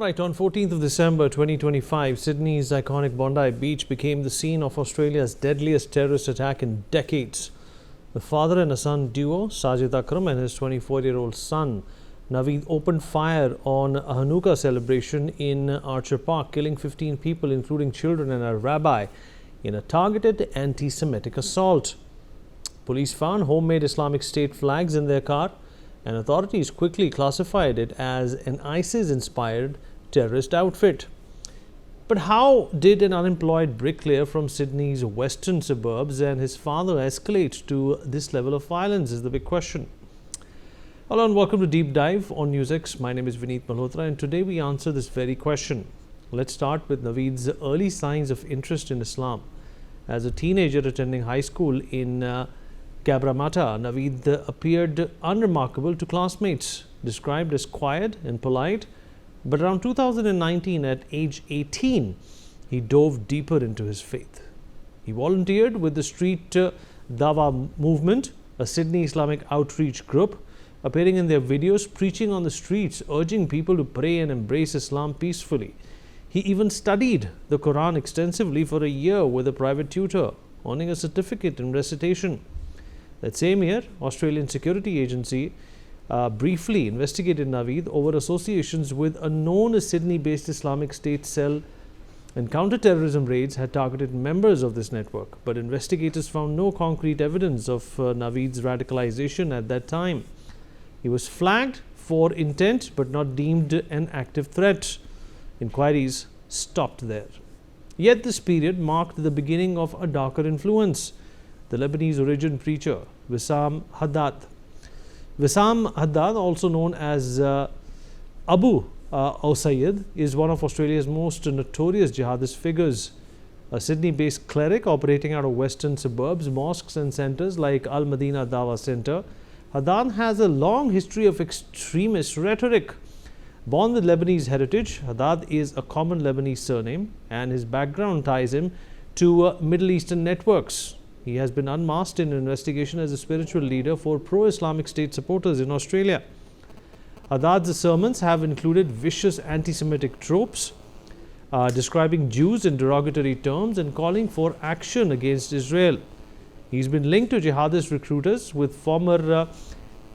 All right, on 14th of December 2025, Sydney's iconic Bondi Beach became the scene of Australia's deadliest terrorist attack in decades. The father and a son duo, Sajid Akram and his 24-year-old son, Naveed, opened fire on a Hanukkah celebration in Archer Park, killing 15 people, including children and a rabbi, in a targeted anti-Semitic assault. Police found homemade Islamic State flags in their car, and authorities quickly classified it as an ISIS-inspired terrorist outfit. But how did an unemployed bricklayer from Sydney's western suburbs and his father escalate to this level of violence is the big question. Hello and welcome to Deep Dive on NewsX. My name is Vineet Malhotra and today we answer this very question. Let's start with Naveed's early signs of interest in Islam. As a teenager attending high school in Cabramatta, Naveed appeared unremarkable to classmates, described as quiet and polite. But around 2019, at age 18, he dove deeper into his faith. He volunteered with the Street Dawa movement, a Sydney Islamic outreach group, appearing in their videos, preaching on the streets, urging people to pray and embrace Islam peacefully. He even studied the Quran extensively for a year with a private tutor, earning a certificate in recitation. That same year, Australian Security Agency briefly investigated Naveed over associations with a known Sydney-based Islamic State cell, and counter-terrorism raids had targeted members of this network. But investigators found no concrete evidence of Naveed's radicalization at that time. He was flagged for intent but not deemed an active threat. Inquiries stopped there. Yet this period marked the beginning of a darker influence. The Lebanese origin preacher Wissam Haddad. Wissam Haddad, also known as Abu Usaid, is one of Australia's most notorious jihadist figures. A Sydney-based cleric operating out of western suburbs, mosques and centres like Al Madina Dawa Centre, Haddad has a long history of extremist rhetoric. Born with Lebanese heritage, Haddad is a common Lebanese surname, and his background ties him to Middle Eastern networks. He has been unmasked in an investigation as a spiritual leader for pro-Islamic State supporters in Australia. Haddad's sermons have included vicious anti-Semitic tropes, describing Jews in derogatory terms and calling for action against Israel. He's been linked to jihadist recruiters, with former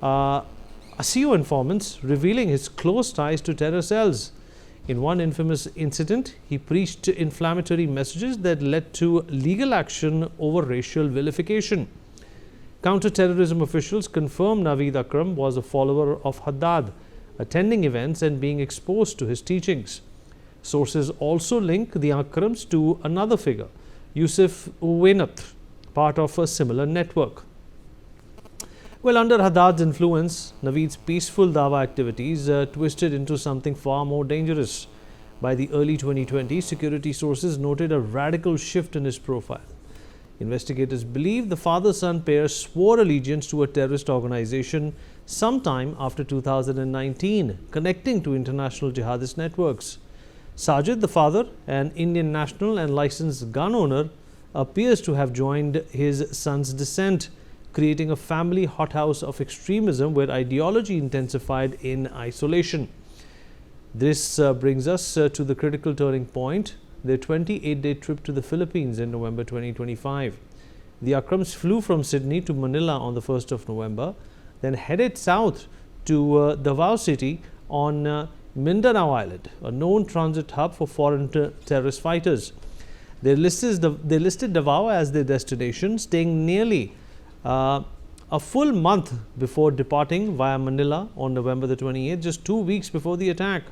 ASIO informants revealing his close ties to terror cells. In one infamous incident, he preached inflammatory messages that led to legal action over racial vilification. Counter-terrorism officials confirmed Naveed Akram was a follower of Haddad, attending events and being exposed to his teachings. Sources also link the Akrams to another figure, Yusuf Uwainat, part of a similar network. Well, under Haddad's influence, Naveed's peaceful dawa activities twisted into something far more dangerous. By the early 2020s, security sources noted a radical shift in his profile. Investigators believe the father-son pair swore allegiance to a terrorist organization sometime after 2019, connecting to international jihadist networks. Sajid, the father, an Indian national and licensed gun owner, appears to have joined his son's descent, creating a family hothouse of extremism where ideology intensified in isolation. This brings us to the critical turning point, their 28-day trip to the Philippines in November 2025. The Akrams flew from Sydney to Manila on the 1st of November, then headed south to Davao City on Mindanao Island, a known transit hub for foreign terrorist fighters. They listed Davao as their destination, staying nearly a full month before departing via Manila on November the 28th, just 2 weeks before the attack.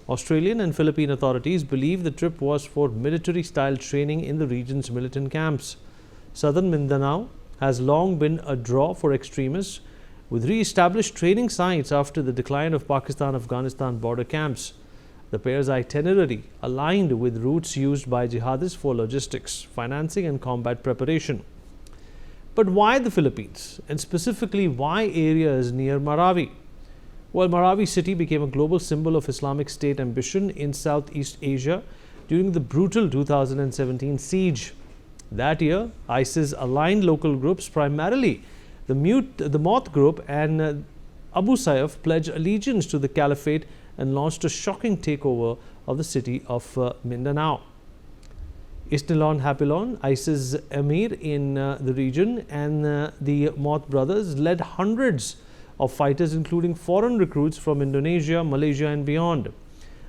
Australian and Philippine authorities believe the trip was for military-style training in the region's militant camps. Southern Mindanao has long been a draw for extremists, with re-established training sites after the decline of Pakistan-Afghanistan border camps. The pair's itinerary aligned with routes used by jihadists for logistics, financing and combat preparation. But why the Philippines, and specifically why areas near Marawi? Well, Marawi city became a global symbol of Islamic State ambition in Southeast Asia during the brutal 2017 siege. That year, ISIS aligned local groups, primarily the Moth group and Abu Sayyaf, pledged allegiance to the caliphate and launched a shocking takeover of the city of Mindanao. Isnilon Hapilon, ISIS emir in the region, and the Moth brothers led hundreds of fighters, including foreign recruits from Indonesia, Malaysia, and beyond.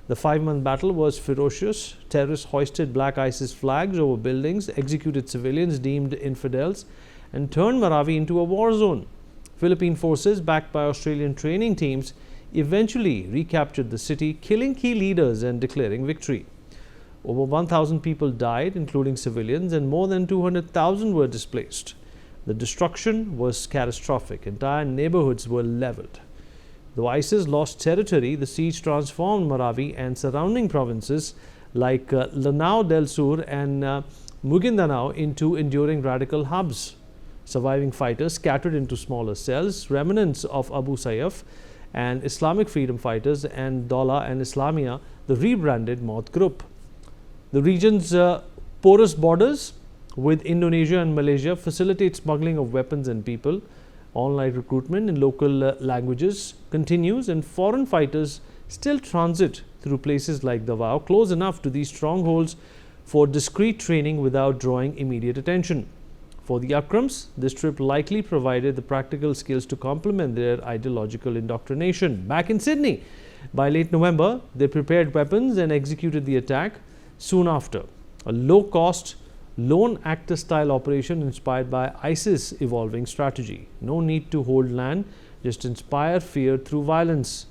The 5-month battle was ferocious. Terrorists hoisted black ISIS flags over buildings, executed civilians deemed infidels, and turned Marawi into a war zone. Philippine forces, backed by Australian training teams, eventually recaptured the city, killing key leaders and declaring victory. Over 1,000 people died, including civilians, and more than 200,000 were displaced. The destruction was catastrophic. Entire neighborhoods were leveled. Though ISIS lost territory, the siege transformed Marawi and surrounding provinces like Lanao del Sur and Maguindanao into enduring radical hubs. Surviving fighters scattered into smaller cells, remnants of Abu Sayyaf and Islamic freedom fighters, and Dola and Islamia, the rebranded Moth group. The region's porous borders with Indonesia and Malaysia facilitate smuggling of weapons and people. Online recruitment in local languages continues, and foreign fighters still transit through places like Davao, close enough to these strongholds for discreet training without drawing immediate attention. For the Akrams, this trip likely provided the practical skills to complement their ideological indoctrination. Back in Sydney, by late November, they prepared weapons and executed the attack soon after. A low-cost, lone actor-style operation inspired by ISIS' evolving strategy. No need to hold land, just inspire fear through violence.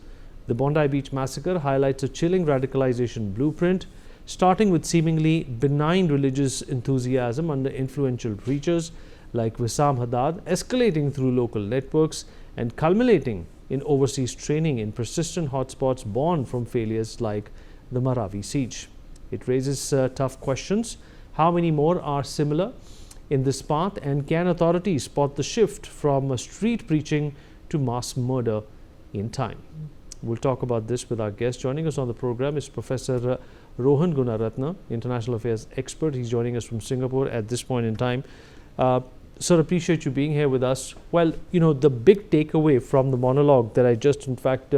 The Bondi Beach massacre highlights a chilling radicalization blueprint, starting with seemingly benign religious enthusiasm under influential preachers like Wissam Haddad, escalating through local networks, and culminating in overseas training in persistent hotspots born from failures like the Marawi siege. It raises tough questions. How many more are similar in this path, and can authorities spot the shift from street preaching to mass murder in time? We'll talk about this with our guest. Joining us on the program is Professor Rohan Gunaratna, international affairs expert. He's joining us from Singapore at this point in time. Sir, appreciate you being here with us. Well, you know, the big takeaway from the monologue that I just in fact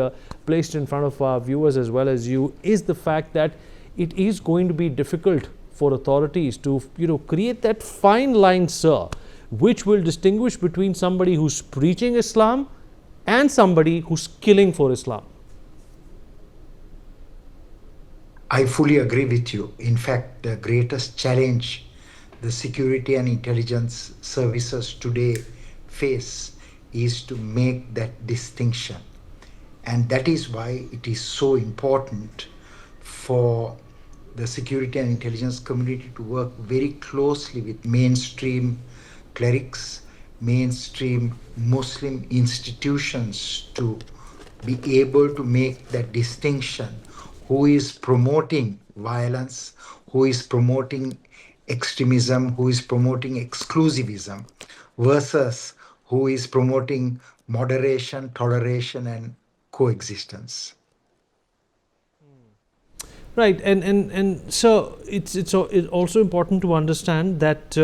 placed in front of our viewers as well as you is the fact that it is going to be difficult for authorities to, create that fine line, sir, which will distinguish between somebody who's preaching Islam and somebody who's killing for Islam. I fully agree with you. In fact, the greatest challenge the security and intelligence services today face is to make that distinction. And that is why it is so important for the security and intelligence community to work very closely with mainstream clerics, mainstream Muslim institutions to be able to make that distinction. Who is promoting violence, who is promoting extremism, who is promoting exclusivism, versus who is promoting moderation, toleration, and coexistence. Right, and so it's also important to understand that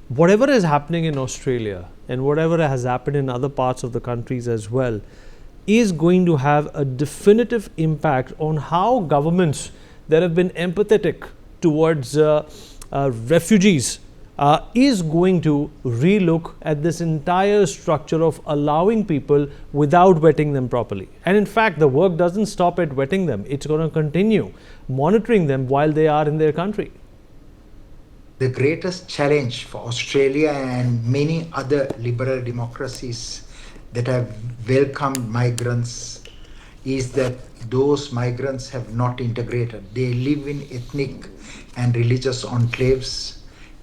whatever is happening in Australia and whatever has happened in other parts of the countries as well is going to have a definitive impact on how governments that have been empathetic towards refugees is going to relook at this entire structure of allowing people without vetting them properly. And in fact, the work doesn't stop at vetting them. It's going to continue monitoring them while they are in their country. The greatest challenge for Australia and many other liberal democracies that have welcomed migrants is that those migrants have not integrated. They live in ethnic and religious enclaves,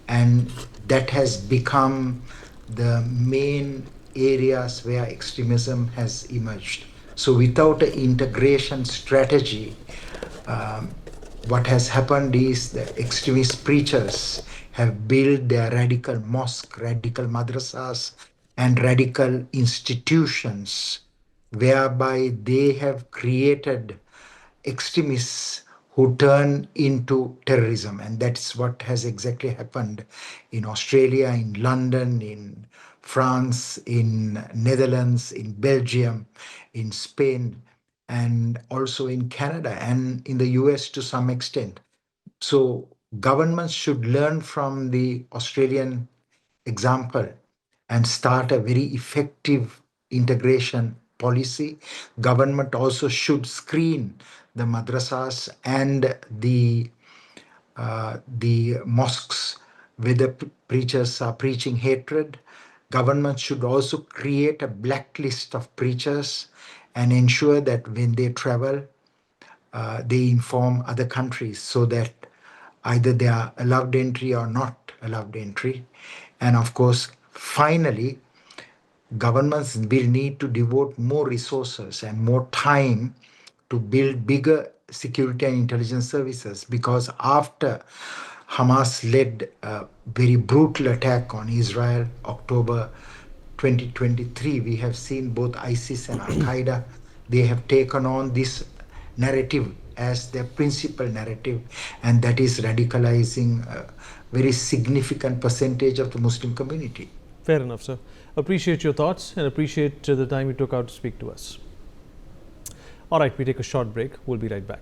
and that has become the main areas where extremism has emerged. So without an integration strategy, what has happened is that extremist preachers have built their radical mosque, radical madrasas, and radical institutions, whereby they have created extremists who turn into terrorism. And that's what has exactly happened in Australia, in London, in France, in Netherlands, in Belgium, in Spain. and also in Canada and in the US to some extent. So governments should learn from the Australian example and start a very effective integration policy. Government also should screen the madrasas and the mosques where the preachers are preaching hatred. Government should also create a blacklist of preachers and ensure that when they travel, they inform other countries so that either they are allowed entry or not allowed entry. And of course, finally, governments will need to devote more resources and more time to build bigger security and intelligence services, because after Hamas led a very brutal attack on Israel, October 2023, we have seen both ISIS and Al Qaeda, they have taken on this narrative as their principal narrative, and that is radicalizing a very significant percentage of the Muslim community. Fair enough, sir. Appreciate your thoughts and appreciate the time you took out to speak to us. All right, we take a short break. We'll be right back.